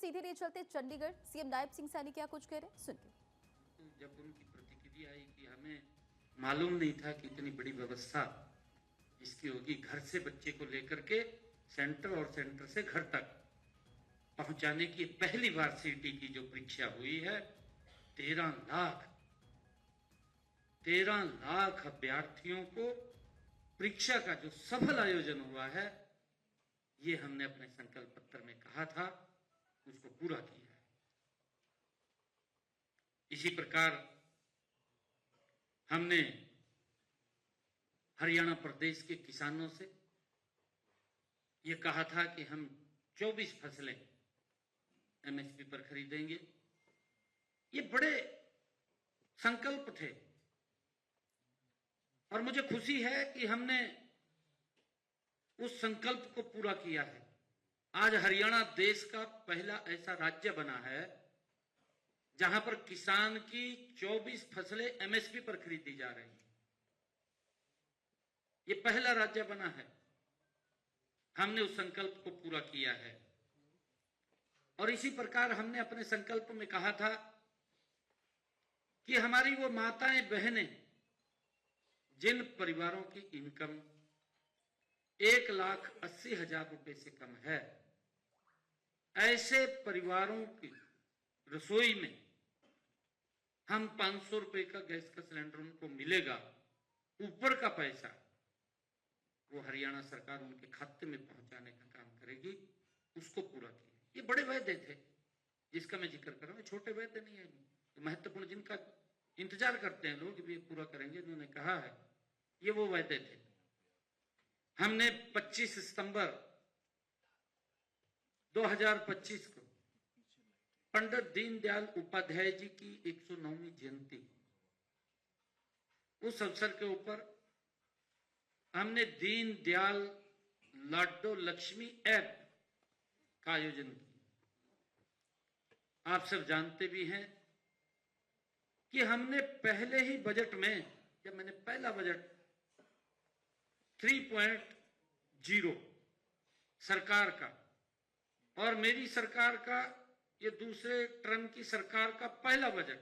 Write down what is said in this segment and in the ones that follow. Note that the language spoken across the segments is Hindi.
सीधे नहीं चलते चंडीगढ़, सीएम नायब सिंह सैनी क्या कुछ कह रहे हैं, सुनिए। जब उनकी प्रतिक्रिया आई कि हमें मालूम नहीं था कि इतनी बड़ी व्यवस्था इसकी होगी, घर से बच्चे को लेकर के सेंटर और सेंटर से घर तक पहुंचाने की पहली बार सीटी की जो परीक्षा हुई है, 13 लाख अभ्यर्थियों को परीक्षा का जो सफल आयोजन हुआ है, ये हमने अपने संकल्प पत्र में कहा था, उसको पूरा किया है। इसी प्रकार हमने हरियाणा प्रदेश के किसानों से ये कहा था कि हम 24 फसलें एमएसपी पर खरीदेंगे। ये बड़े संकल्प थे और मुझे खुशी है कि हमने उस संकल्प को पूरा किया है। आज हरियाणा देश का पहला ऐसा राज्य बना है जहां पर किसान की 24 फसलें एमएसपी पर खरीदी जा रही हैं। ये पहला राज्य बना है। हमने उस संकल्प को पूरा किया है और इसी प्रकार हमने अपने संकल्प में कहा था कि हमारी वो माताएं बहनें जिन परिवारों की इनकम 1,80,000 रुपए से कम है, ऐसे परिवारों की रसोई में हम 500 रुपए का गैस का सिलेंडर उनको मिलेगा, ऊपर का पैसा वो हरियाणा सरकार उनके खाते में पहुंचाने का काम करेगी, उसको पूरा किया। ये बड़े वायदे थे जिसका मैं जिक्र कर रहा हूं, छोटे वायदे नहीं है, तो महत्वपूर्ण जिनका इंतजार करते हैं लोग भी पूरा करेंगे, उन्होंने कहा है, ये वो वायदे थे। हमने 25 सितंबर 2025 को पंडित दीनदयाल उपाध्याय जी की 109वीं जयंती, उस अवसर के ऊपर हमने दीनदयाल लाडो लक्ष्मी ऐप का आयोजन किया। आप सब जानते भी हैं कि हमने पहले ही बजट में, जब मैंने पहला बजट 3.0 सरकार का और मेरी सरकार का, ये दूसरे टर्म की सरकार का पहला बजट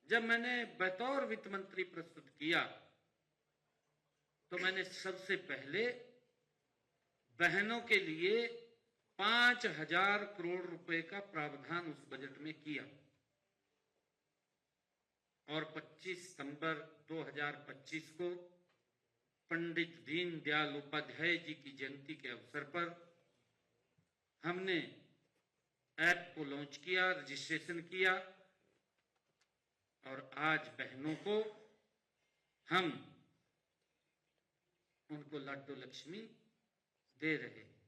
जब मैंने बतौर वित्त मंत्री प्रस्तुत किया, तो मैंने सबसे पहले बहनों के लिए 5,000 करोड़ रुपए का प्रावधान उस बजट में किया और 25 सितंबर 2025 को पंडित दीनदयाल उपाध्याय जी की जयंती के अवसर पर हमने ऐप को लॉन्च किया, रजिस्ट्रेशन किया और आज बहनों को हम उनको लाडो लक्ष्मी दे रहे हैं।